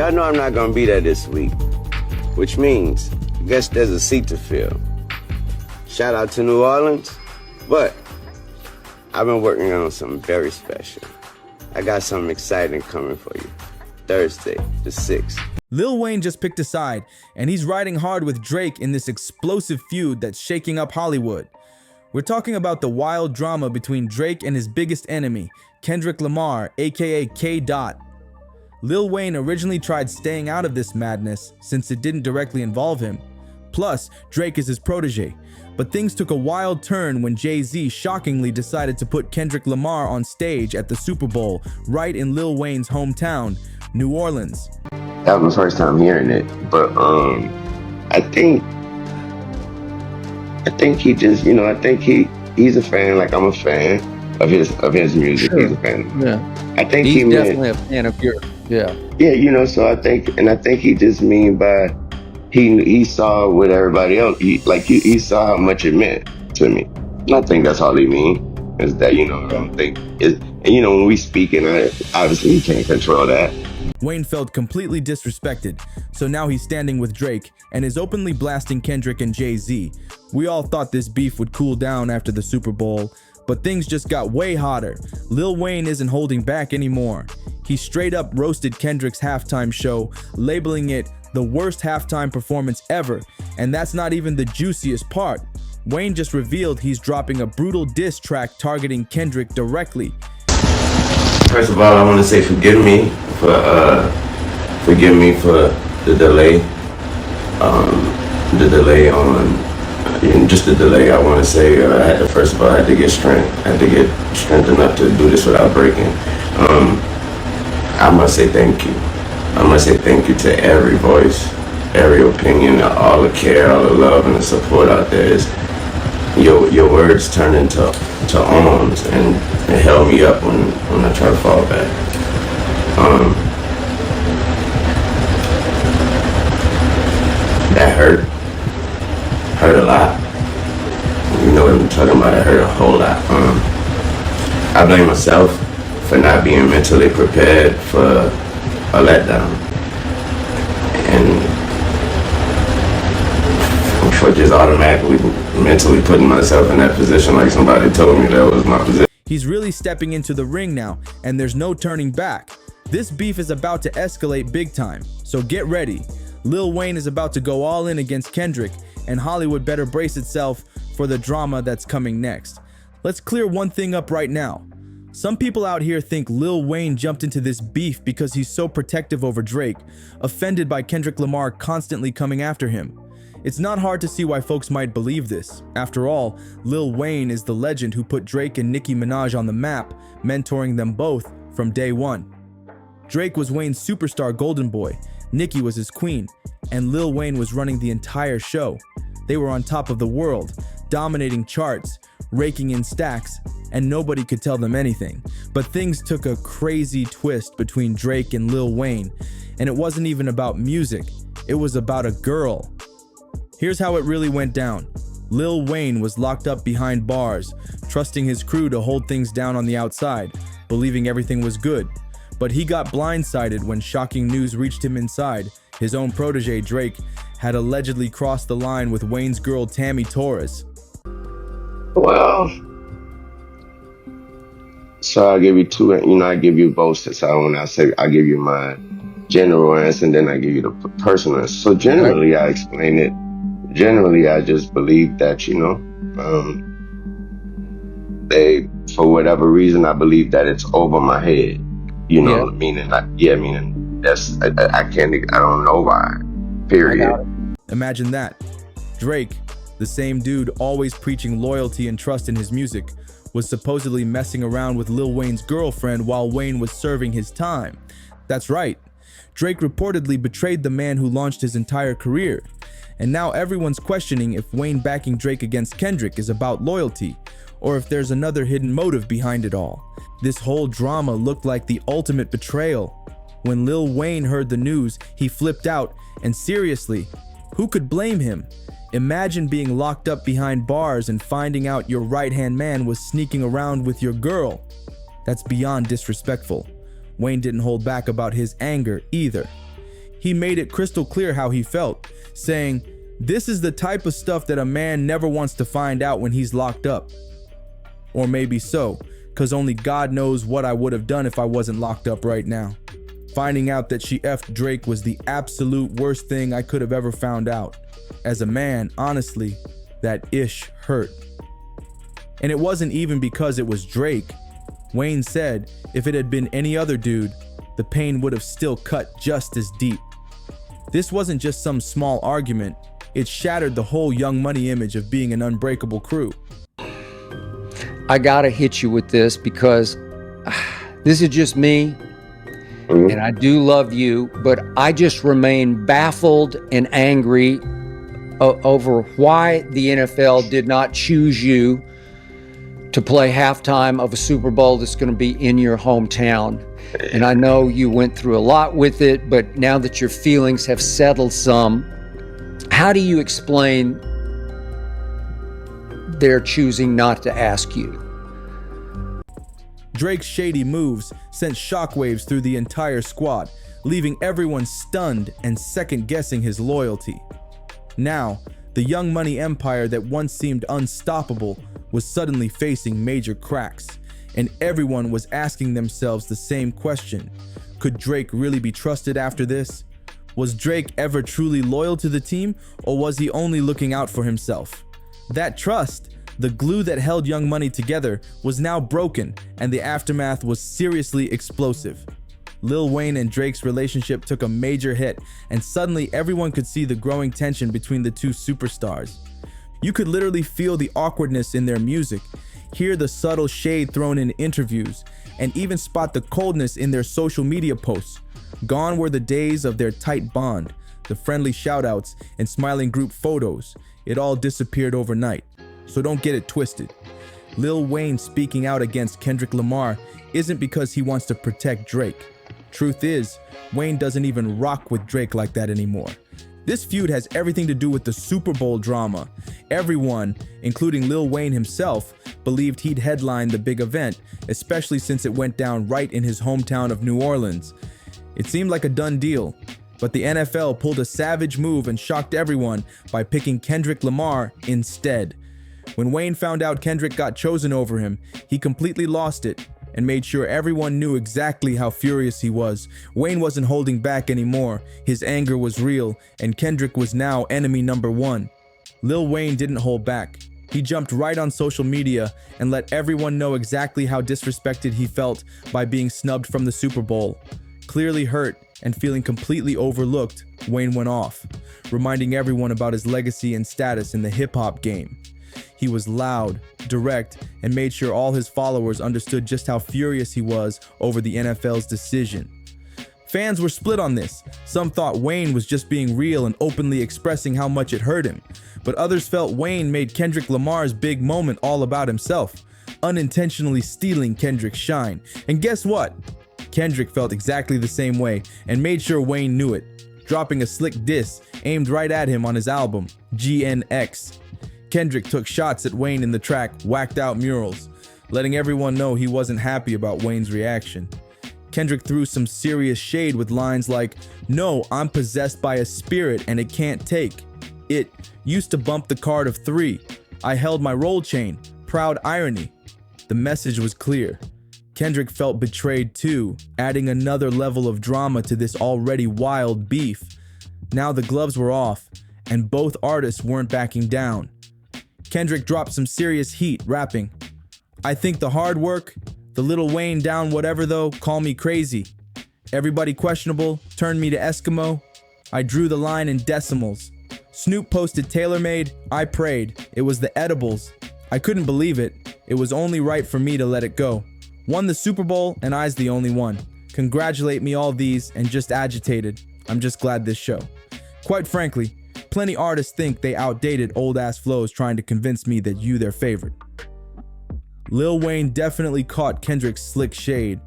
Y'all know I'm not gonna be there this week, which means I guess there's a seat to fill. Shout out to New Orleans, but I've been working on something very special. I got something exciting coming for you. Thursday, the 6th. Lil Wayne just picked a side, and he's riding hard with Drake in this explosive feud that's shaking up Hollywood. We're talking about the wild drama between Drake and his biggest enemy, Kendrick Lamar, aka K. Dot. Lil Wayne originally tried staying out of this madness since it didn't directly involve him. Plus, Drake is his protege. But things took a wild turn when Jay-Z shockingly decided to put Kendrick Lamar on stage at the Super Bowl, right in Lil Wayne's hometown, New Orleans. That was my first time hearing it, but I think he just, I think he's a fan, like I'm a fan of his music. Sure. He's a fan. Yeah. I think he's definitely a fan of yours. Yeah. Yeah, so I think he just mean by he saw what everybody else he saw how much it meant to me. And I think that's all he mean is that I don't think is, and when we speak, and obviously he can't control that. Wayne felt completely disrespected, so now he's standing with Drake and is openly blasting Kendrick and Jay-Z. We all thought this beef would cool down after the Super Bowl, but things just got way hotter. Lil Wayne isn't holding back anymore. He straight up roasted Kendrick's halftime show, labeling it the worst halftime performance ever, and that's not even the juiciest part. Wayne just revealed he's dropping a brutal diss track targeting Kendrick directly. First of all, I want to say forgive me for the delay. The delay. I want to say first of all, I had to get strength. I had to get strength enough to do this without breaking. I must say thank you. I must say thank you to every voice, every opinion, all the care, all the love, and the support out there. Your words turned into arms and it held me up when I try to fall back. That hurt a lot. You know what I'm talking about? It hurt a whole lot. I blame myself for not being mentally prepared for a letdown, and for just automatically mentally putting myself in that position like somebody told me that was my position. He's really stepping into the ring now, and there's no turning back. This beef is about to escalate big time, so get ready. Lil Wayne is about to go all in against Kendrick, and Hollywood better brace itself for the drama that's coming next. Let's clear one thing up right now. Some people out here think Lil Wayne jumped into this beef because he's so protective over Drake, offended by Kendrick Lamar constantly coming after him. It's not hard to see why folks might believe this. After all, Lil Wayne is the legend who put Drake and Nicki Minaj on the map, mentoring them both from day one. Drake was Wayne's superstar golden boy, Nicki was his queen, and Lil Wayne was running the entire show. They were on top of the world, dominating charts, raking in stacks, and nobody could tell them anything. But things took a crazy twist between Drake and Lil Wayne, and it wasn't even about music, it was about a girl. Here's how it really went down. Lil Wayne was locked up behind bars, trusting his crew to hold things down on the outside, believing everything was good. But he got blindsided when shocking news reached him inside. His own protege, Drake, had allegedly crossed the line with Wayne's girl, Tammy Torres. Well, so I'll give you two, I give you both. So when I say, I give you my general answer and then I give you the personal answer. So generally, I explain it. Generally, I just believe that, they, for whatever reason, I believe that it's over my head. Meaning that's, I don't know why, period. Imagine that. Drake, the same dude always preaching loyalty and trust in his music, was supposedly messing around with Lil Wayne's girlfriend while Wayne was serving his time. That's right. Drake reportedly betrayed the man who launched his entire career. And now everyone's questioning if Wayne backing Drake against Kendrick is about loyalty, or if there's another hidden motive behind it all. This whole drama looked like the ultimate betrayal. When Lil Wayne heard the news, he flipped out, and seriously, who could blame him? Imagine being locked up behind bars and finding out your right-hand man was sneaking around with your girl. That's beyond disrespectful. Wayne didn't hold back about his anger either. He made it crystal clear how he felt, saying, "This is the type of stuff that a man never wants to find out when he's locked up." Or maybe so, cause only God knows what I would have done if I wasn't locked up right now. Finding out that she effed Drake was the absolute worst thing I could have ever found out. As a man, honestly, that ish hurt. And it wasn't even because it was Drake. Wayne said if it had been any other dude, the pain would have still cut just as deep. This wasn't just some small argument, it shattered the whole Young Money image of being an unbreakable crew. I gotta hit you with this because this is just me, and I do love you, but I just remain baffled and angry over why the NFL did not choose you to play halftime of a Super Bowl that's going to be in your hometown. And I know you went through a lot with it, but now that your feelings have settled some, how do you explain their choosing not to ask you? Drake's shady moves sent shockwaves through the entire squad, leaving everyone stunned and second-guessing his loyalty. Now, the Young Money empire that once seemed unstoppable was suddenly facing major cracks, and everyone was asking themselves the same question. Could Drake really be trusted after this? Was Drake ever truly loyal to the team, or was he only looking out for himself? That trust, the glue that held Young Money together, was now broken, and the aftermath was seriously explosive. Lil Wayne and Drake's relationship took a major hit, and suddenly everyone could see the growing tension between the two superstars. You could literally feel the awkwardness in their music, hear the subtle shade thrown in interviews, and even spot the coldness in their social media posts. Gone were the days of their tight bond, the friendly shoutouts and smiling group photos. It all disappeared overnight. So don't get it twisted. Lil Wayne speaking out against Kendrick Lamar isn't because he wants to protect Drake. Truth is, Wayne doesn't even rock with Drake like that anymore. This feud has everything to do with the Super Bowl drama. Everyone, including Lil Wayne himself, believed he'd headline the big event, especially since it went down right in his hometown of New Orleans. It seemed like a done deal, but the NFL pulled a savage move and shocked everyone by picking Kendrick Lamar instead. When Wayne found out Kendrick got chosen over him, he completely lost it and made sure everyone knew exactly how furious he was. Wayne wasn't holding back anymore. His anger was real, and Kendrick was now enemy number one. Lil Wayne didn't hold back. He jumped right on social media and let everyone know exactly how disrespected he felt by being snubbed from the Super Bowl. Clearly hurt and feeling completely overlooked, Wayne went off, reminding everyone about his legacy and status in the hip-hop game. He was loud, direct, and made sure all his followers understood just how furious he was over the NFL's decision. Fans were split on this. Some thought Wayne was just being real and openly expressing how much it hurt him, but others felt Wayne made Kendrick Lamar's big moment all about himself, unintentionally stealing Kendrick's shine. And guess what? Kendrick felt exactly the same way and made sure Wayne knew it, dropping a slick diss aimed right at him on his album, GNX. Kendrick took shots at Wayne in the track Whacked Out Murals, letting everyone know he wasn't happy about Wayne's reaction. Kendrick threw some serious shade with lines like, "No, I'm possessed by a spirit and it can't take. It used to bump the card of 3. I held my roll chain. Proud irony." The message was clear. Kendrick felt betrayed too, adding another level of drama to this already wild beef. Now the gloves were off, and both artists weren't backing down. Kendrick dropped some serious heat, rapping, "I think the hard work, the Lil Wayne down whatever though, call me crazy. Everybody questionable, turned me to Eskimo. I drew the line in decimals. Snoop posted TaylorMade, I prayed. It was the edibles. I couldn't believe it. It was only right for me to let it go. Won the Super Bowl and I's the only one. Congratulate me all these and just agitated. I'm just glad this show." Quite frankly, plenty artists think they outdated old ass flows trying to convince me that you their favorite. Lil Wayne definitely caught Kendrick's slick shade,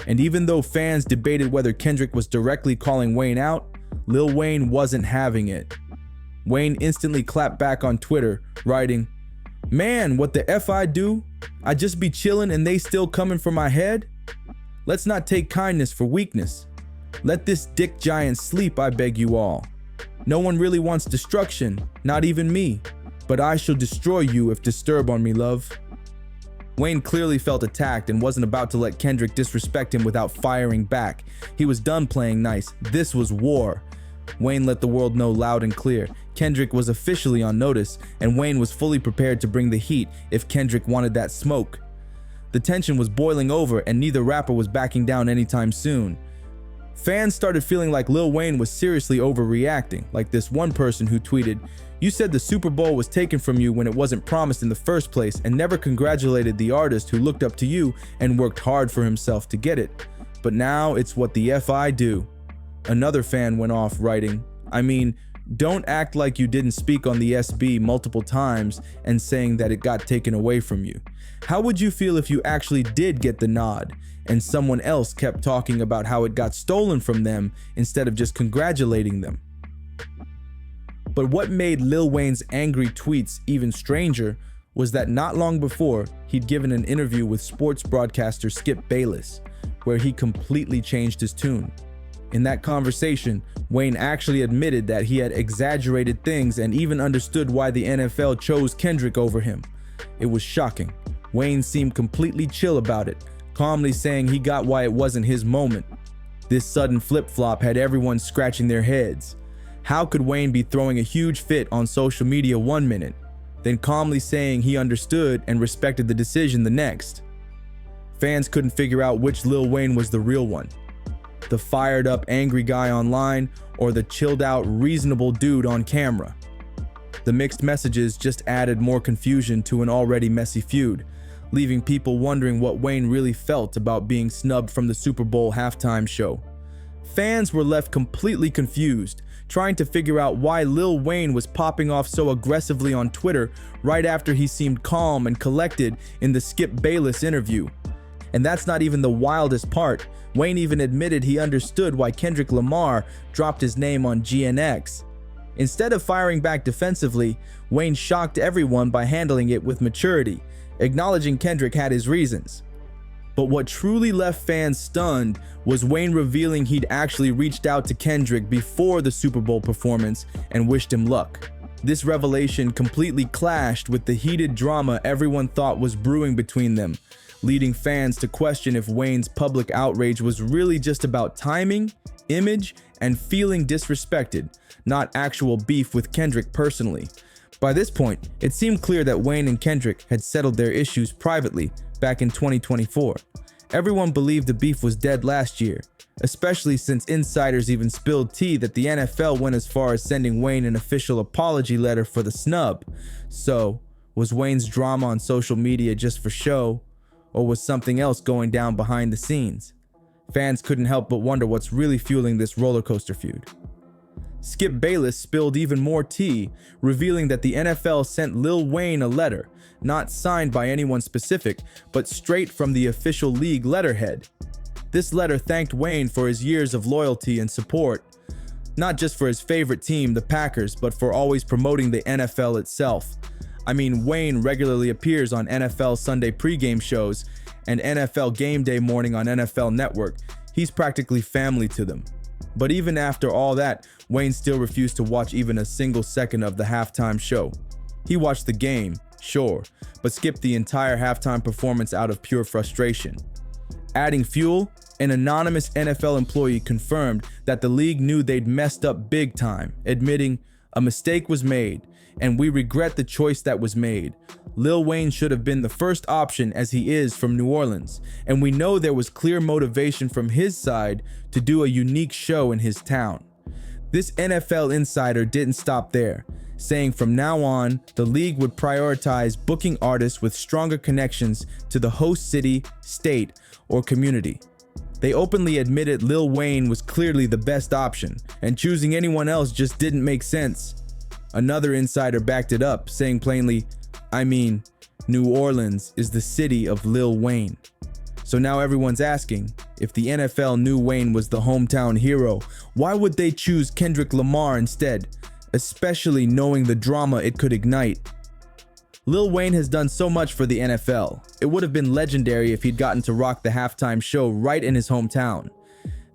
and even though fans debated whether Kendrick was directly calling Wayne out, Lil Wayne wasn't having it. Wayne instantly clapped back on Twitter, writing, "Man, what the F I do? I just be chillin' and they still coming for my head? Let's not take kindness for weakness. Let this dick giant sleep, I beg you all. No one really wants destruction, not even me. But I shall destroy you if disturb on me, love. Wayne clearly felt attacked and wasn't about to let Kendrick disrespect him without firing back. He was done playing nice. This was war. Wayne let the world know loud and clear. Kendrick was officially on notice, and Wayne was fully prepared to bring the heat if Kendrick wanted that smoke. The tension was boiling over, and neither rapper was backing down anytime soon. Fans started feeling like Lil Wayne was seriously overreacting, like this one person who tweeted, "You said the Super Bowl was taken from you when it wasn't promised in the first place and never congratulated the artist who looked up to you and worked hard for himself to get it. But now it's what the F I do." Another fan went off writing, "I mean, don't act like you didn't speak on the SB multiple times and saying that it got taken away from you. How would you feel if you actually did get the nod and someone else kept talking about how it got stolen from them instead of just congratulating them?" But what made Lil Wayne's angry tweets even stranger was that not long before, he'd given an interview with sports broadcaster Skip Bayless, where he completely changed his tune. In that conversation, Wayne actually admitted that he had exaggerated things and even understood why the NFL chose Kendrick over him. It was shocking. Wayne seemed completely chill about it, calmly saying he got why it wasn't his moment. This sudden flip-flop had everyone scratching their heads. How could Wayne be throwing a huge fit on social media one minute, then calmly saying he understood and respected the decision the next? Fans couldn't figure out which Lil Wayne was the real one. The fired up angry guy online or the chilled out reasonable dude on camera. The mixed messages just added more confusion to an already messy feud, leaving people wondering what Wayne really felt about being snubbed from the Super Bowl halftime show. Fans were left completely confused, trying to figure out why Lil Wayne was popping off so aggressively on Twitter right after he seemed calm and collected in the Skip Bayless interview. And that's not even the wildest part. Wayne even admitted he understood why Kendrick Lamar dropped his name on GNX. Instead of firing back defensively, Wayne shocked everyone by handling it with maturity, acknowledging Kendrick had his reasons. But what truly left fans stunned was Wayne revealing he'd actually reached out to Kendrick before the Super Bowl performance and wished him luck. This revelation completely clashed with the heated drama everyone thought was brewing between them, leading fans to question if Wayne's public outrage was really just about timing, image, and feeling disrespected, not actual beef with Kendrick personally. By this point, it seemed clear that Wayne and Kendrick had settled their issues privately back in 2024. Everyone believed the beef was dead last year, especially since insiders even spilled tea that the NFL went as far as sending Wayne an official apology letter for the snub. So, was Wayne's drama on social media just for show, or was something else going down behind the scenes? Fans couldn't help but wonder what's really fueling this roller coaster feud. Skip Bayless spilled even more tea, revealing that the NFL sent Lil Wayne a letter, not signed by anyone specific, but straight from the official league letterhead. This letter thanked Wayne for his years of loyalty and support, not just for his favorite team, the Packers, but for always promoting the NFL itself. I mean, Wayne regularly appears on NFL Sunday pregame shows and NFL Game Day morning on NFL Network. He's practically family to them. But even after all that, Wayne still refused to watch even a single second of the halftime show. He watched the game, sure, but skipped the entire halftime performance out of pure frustration. Adding fuel, an anonymous NFL employee confirmed that the league knew they'd messed up big time, admitting, "A mistake was made, and we regret the choice that was made. Lil Wayne should have been the first option as he is from New Orleans, and we know there was clear motivation from his side to do a unique show in his town." This NFL insider didn't stop there, saying from now on, the league would prioritize booking artists with stronger connections to the host city, state, or community. They openly admitted Lil Wayne was clearly the best option, and choosing anyone else just didn't make sense. Another insider backed it up, saying plainly, "I mean, New Orleans is the city of Lil Wayne." So now everyone's asking, if the NFL knew Wayne was the hometown hero, why would they choose Kendrick Lamar instead, especially knowing the drama it could ignite? Lil Wayne has done so much for the NFL. It would have been legendary if he'd gotten to rock the halftime show right in his hometown.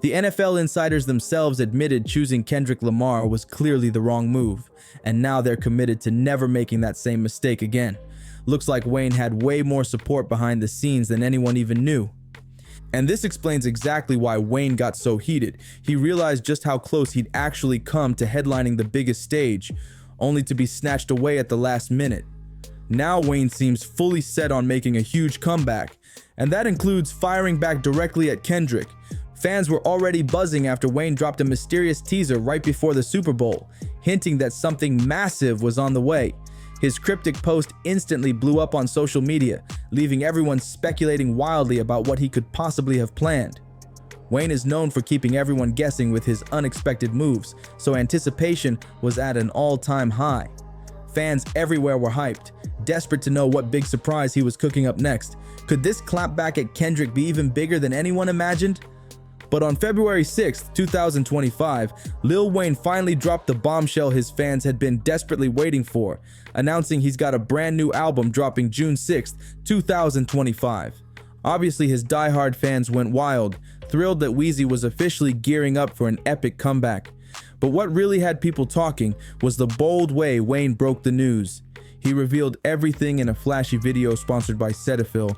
The NFL insiders themselves admitted choosing Kendrick Lamar was clearly the wrong move, and now they're committed to never making that same mistake again. Looks like Wayne had way more support behind the scenes than anyone even knew. And this explains exactly why Wayne got so heated. He realized just how close he'd actually come to headlining the biggest stage, only to be snatched away at the last minute. Now Wayne seems fully set on making a huge comeback, and that includes firing back directly at Kendrick. Fans were already buzzing after Wayne dropped a mysterious teaser right before the Super Bowl, hinting that something massive was on the way. His cryptic post instantly blew up on social media, leaving everyone speculating wildly about what he could possibly have planned. Wayne is known for keeping everyone guessing with his unexpected moves, so anticipation was at an all-time high. Fans everywhere were hyped, desperate to know what big surprise he was cooking up next. Could this clapback at Kendrick be even bigger than anyone imagined? But on February 6th, 2025, Lil Wayne finally dropped the bombshell his fans had been desperately waiting for, announcing he's got a brand new album dropping June 6th, 2025. Obviously, his diehard fans went wild, thrilled that Weezy was officially gearing up for an epic comeback. But what really had people talking was the bold way Wayne broke the news. He revealed everything in a flashy video sponsored by Cetaphil,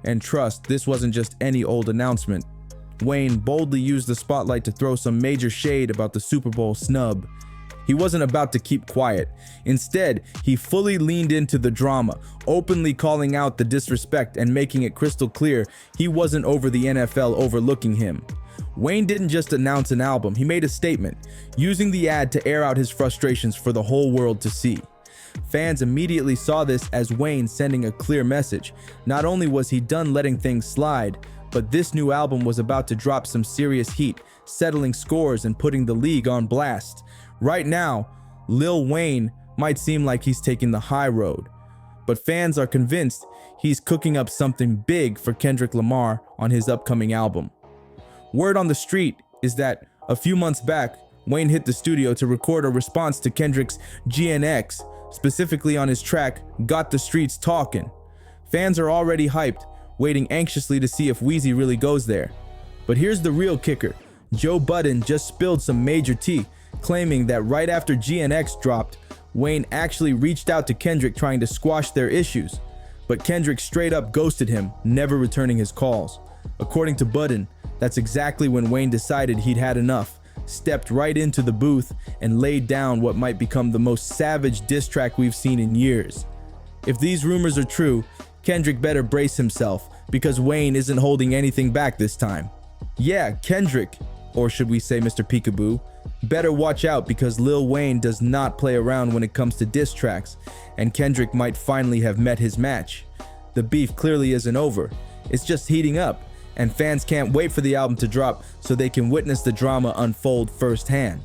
and trust, this wasn't just any old announcement. Wayne boldly used the spotlight to throw some major shade about the Super Bowl snub. He wasn't about to keep quiet. Instead, he fully leaned into the drama, openly calling out the disrespect and making it crystal clear he wasn't over the NFL overlooking him. Wayne didn't just announce an album, he made a statement, using the ad to air out his frustrations for the whole world to see. Fans immediately saw this as Wayne sending a clear message. Not only was he done letting things slide, but this new album was about to drop some serious heat, settling scores and putting the league on blast. Right now, Lil Wayne might seem like he's taking the high road, but fans are convinced he's cooking up something big for Kendrick Lamar on his upcoming album. Word on the street is that a few months back, Wayne hit the studio to record a response to Kendrick's GNX, specifically on his track, Got the Streets Talkin'. Fans are already hyped, waiting anxiously to see if Weezy really goes there. But here's the real kicker. Joe Budden just spilled some major tea, claiming that right after GNX dropped, Wayne actually reached out to Kendrick trying to squash their issues. But Kendrick straight up ghosted him, never returning his calls. According to Budden, that's exactly when Wayne decided he'd had enough, stepped right into the booth, and laid down what might become the most savage diss track we've seen in years. If these rumors are true, Kendrick better brace himself, because Wayne isn't holding anything back this time. Yeah, Kendrick, or should we say Mr. Peekaboo, better watch out because Lil Wayne does not play around when it comes to diss tracks, and Kendrick might finally have met his match. The beef clearly isn't over, it's just heating up, and fans can't wait for the album to drop so they can witness the drama unfold firsthand.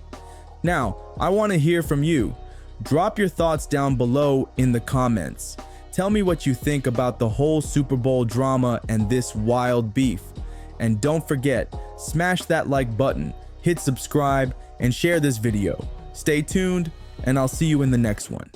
Now, I want to hear from you. Drop your thoughts down below in the comments. Tell me what you think about the whole Super Bowl drama and this wild beef. And don't forget, smash that like button, hit subscribe, and share this video. Stay tuned, and I'll see you in the next one.